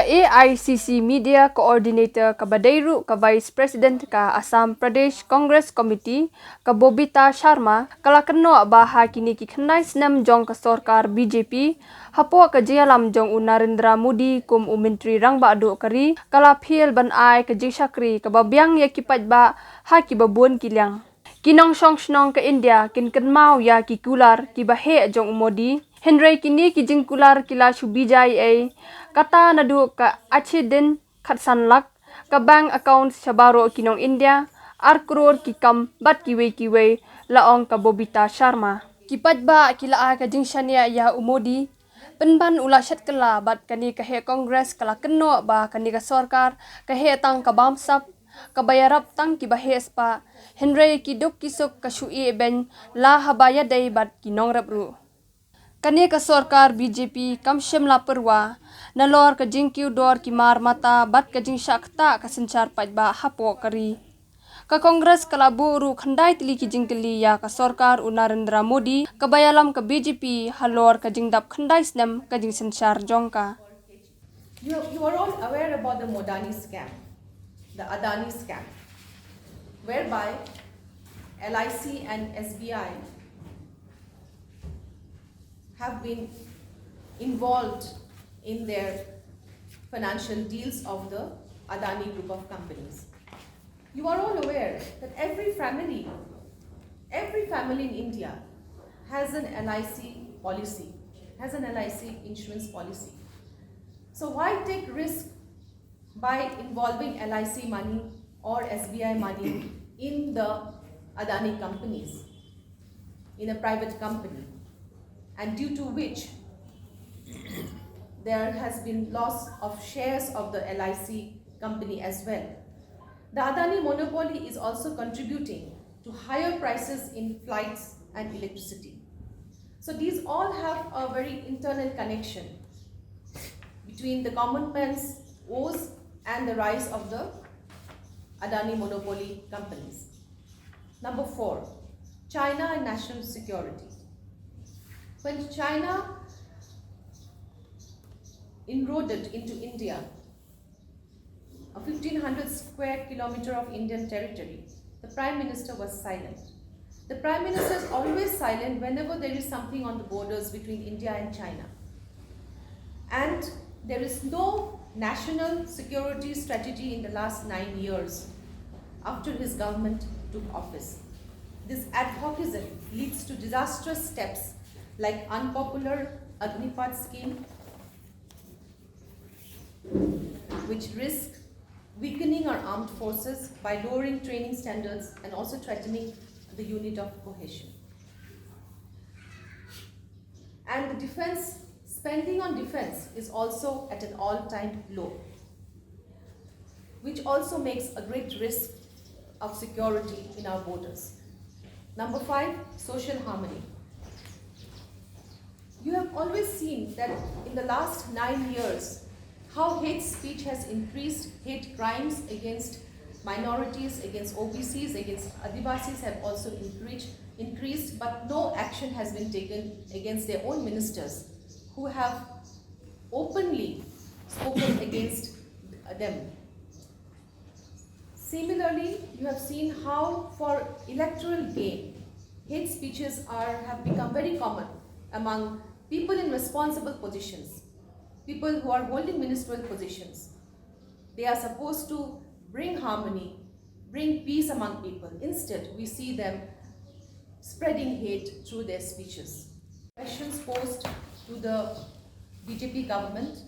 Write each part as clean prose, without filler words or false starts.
AICC Media Coordinator ka Badairu ka Vice President ka Assam Pradesh Congress Committee ka Bobita Sharma kalakano baha kini kikhanai snem jong ka sorkar BJP hapo ka jialam jong Narendra Modi kum Menteri Rangba adu kari kala phil ban ai ka jisakri ka babyang ya kipat ba ha ki babun kilyang kinong song ka India kin mau ya ki kular ki bahe jong Modi Henry kini ki jingkular kila subijai ai kata nadu ka achidin khatsanlak ka bank account sabaro kinong India ar crore ki kam bat kiwe laong ka Bobita Sharma kipat ba kila ka jingshania ya umodi penban ula shat kala bat kani ka he congress kala kenno ba kani ka sorkar ka he tang ka bamsap ka bayarap tang ki bahes pa Henry ki duk kisok ka shui ben la habaya dai bat kinong rabru kani ka sorkar BJP kamshem la perwa nalor ka jingkiu dor ki mar mata bat ka jing shakta ka synshar pajba hapo kari ka kongres kala buru khandai tili ki jingkeli ya ka sorkar Narendra Modi ka bayalam ka BJP halor ka jingdap khandai snem ka jing synshar jongka You are all aware about the Modani scam, the Adani scam, whereby LIC and SBI have been involved in their financial deals of the Adani group of companies. You are all aware that every family in India has an LIC policy, has an LIC insurance policy. So why take risk by involving LIC money or SBI money in the Adani companies, in a private company, and due to which there has been loss of shares of the LIC company as well. The Adani monopoly is also contributing to higher prices in flights and electricity. So these all have a very internal connection between the common man's woes and the rise of the Adani monopoly companies. Number 4, China and national security. When China inroaded into India, a 1500 square kilometer of Indian territory, the Prime Minister was silent. The Prime Minister is always silent whenever there is something on the borders between India and China. And there is no national security strategy in the last 9 years after his government took office. This adhocism leads to disastrous steps like unpopular Agnipath scheme, which risk weakening our armed forces by lowering training standards and also threatening the unit of cohesion. And the defense, spending on defense is also at an all-time low, which also makes a great risk of security in our borders. Number 5, social harmony. You have always seen that in the last 9 years, how hate speech has increased, hate crimes against minorities, against OBCs, against Adivasis have also increased, but no action has been taken against their own ministers who have openly spoken against them. Similarly, you have seen how for electoral gain, hate speeches have become very common among people in responsible positions, people who are holding ministerial positions. They are supposed to bring harmony, bring peace among people. Instead, we see them spreading hate through their speeches. Questions posed to the BJP government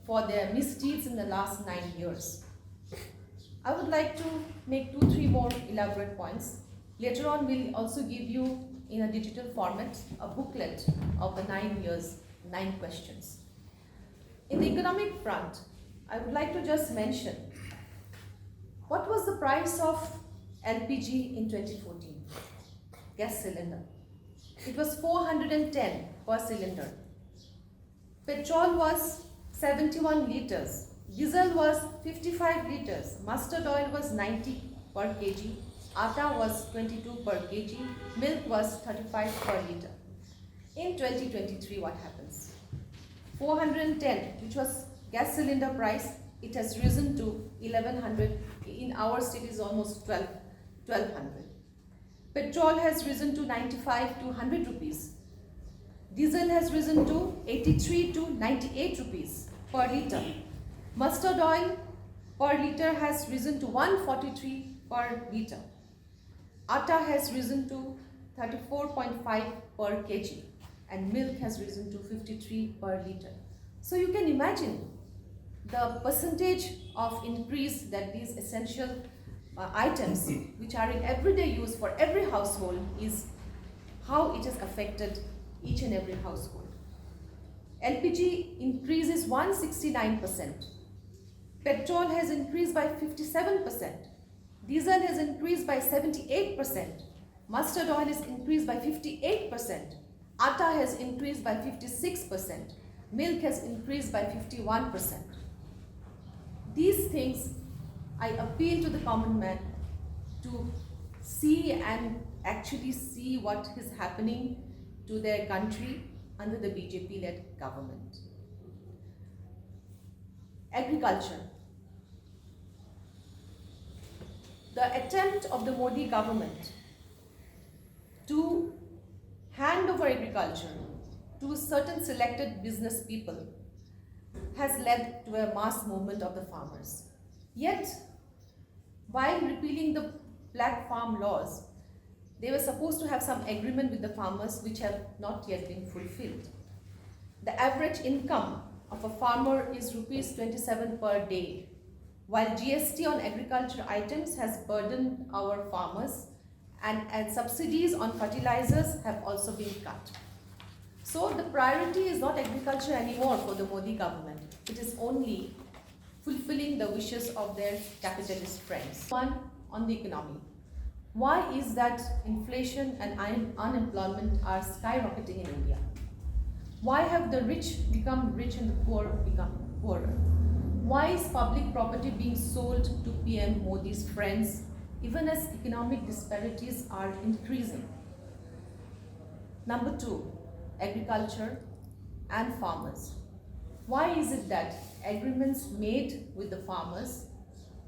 for their misdeeds in the last 9 years. I would like to make 2-3 more elaborate points. Later on, we'll also give you in a digital format a booklet of the 9 years, 9 questions. In the economic front, I would like to just mention what was the price of LPG in 2014, gas cylinder. It was 410 per cylinder. Petrol was 71 liters. Diesel was 55 liters. Mustard oil was 90 per kg. Atta was 22 per kg. Milk was 35 per liter. In 2023, what happens? 410, which was Gas cylinder price, it has risen to 1100. In our state is almost 1200. Petrol has risen to 95 to 100 rupees. Diesel has risen to 83 to 98 rupees per litre. Mustard oil per litre has risen to 143 per litre. Atta has risen to 34.5 per kg and milk has risen to 53 per litre. So you can imagine the percentage of increase that these essential items which are in everyday use for every household is how it has affected each and every household. LPG increase is 169%. Petrol has increased by 57%. Diesel has increased by 78%. Mustard oil is increased by 58%. Atta has increased by 56%. Milk has increased by 51%. These things, I appeal to the common man to see and actually see what is happening to their country under the BJP-led government. Agriculture. The attempt of the Modi government to hand over agriculture to certain selected business people has led to a mass movement of the farmers. Yet, while repealing the black farm laws, they were supposed to have some agreement with the farmers which have not yet been fulfilled. The average income of a farmer is rupees 27 per day, while GST on agriculture items has burdened our farmers and subsidies on fertilizers have also been cut. So the priority is not agriculture anymore for the Modi government. It is only fulfilling the wishes of their capitalist friends. One, on the economy. Why is that inflation and unemployment are skyrocketing in India? Why have the rich become rich and the poor become poorer? Why is public property being sold to PM Modi's friends even as economic disparities are increasing? Number two, agriculture and farmers. Why is it that agreements made with the farmers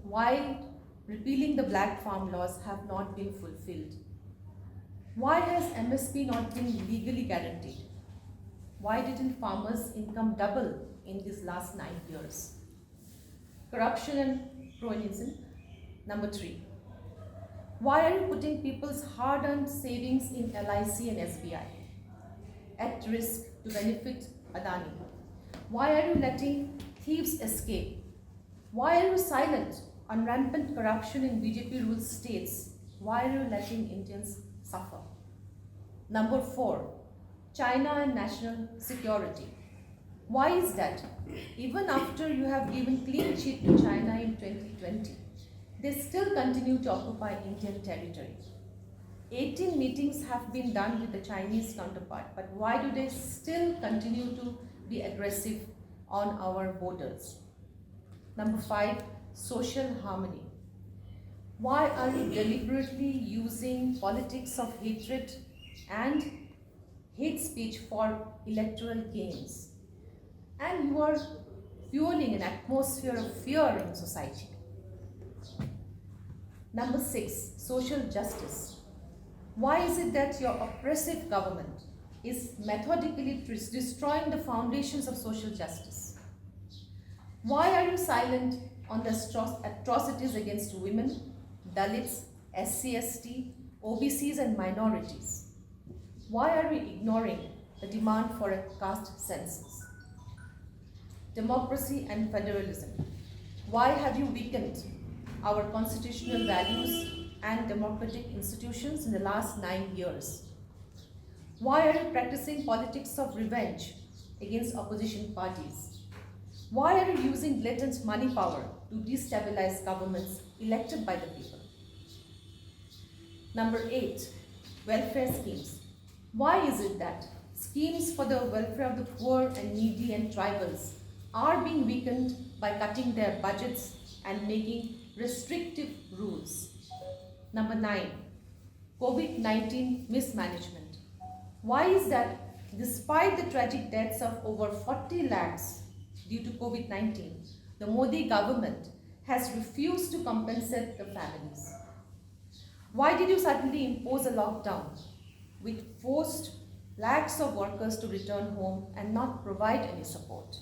while repealing the black farm laws have not been fulfilled? Why has MSP not been legally guaranteed? Why didn't farmers' income double in these last 9 years? Corruption and cronyism. Number three, why are you putting people's hard-earned savings in LIC and SBI at risk to benefit Adani? Why are you letting thieves escape? Why are you silent on rampant corruption in BJP-ruled states? Why are you letting Indians suffer? Number four, China and national security. Why is that? Even after you have given clean sheet to China in 2020, they still continue to occupy Indian territory. 18 meetings have been done with the Chinese counterpart, but why do they still continue to be aggressive on our borders? Number five, social harmony. Why are you deliberately using politics of hatred and hate speech for electoral gains? And you are fueling an atmosphere of fear in society. Number six, social justice. Why is it that your oppressive government is methodically destroying the foundations of social justice? Why are you silent on the atrocities against women, Dalits, SC/ST, OBCs and minorities? Why are we ignoring the demand for a caste census? Democracy and federalism. Why have you weakened our constitutional values and democratic institutions in the last 9 years? Why are you practicing politics of revenge against opposition parties? Why are you using blatant money power to destabilize governments elected by the people? Number eight, welfare schemes. Why is it that schemes for the welfare of the poor and needy and tribals are being weakened by cutting their budgets and making restrictive rules? Number nine, COVID-19 mismanagement. Why is that despite the tragic deaths of over 40 lakhs, due to COVID 19, the Modi government has refused to compensate the families. Why did you suddenly impose a lockdown which forced lakhs of workers to return home and not provide any support?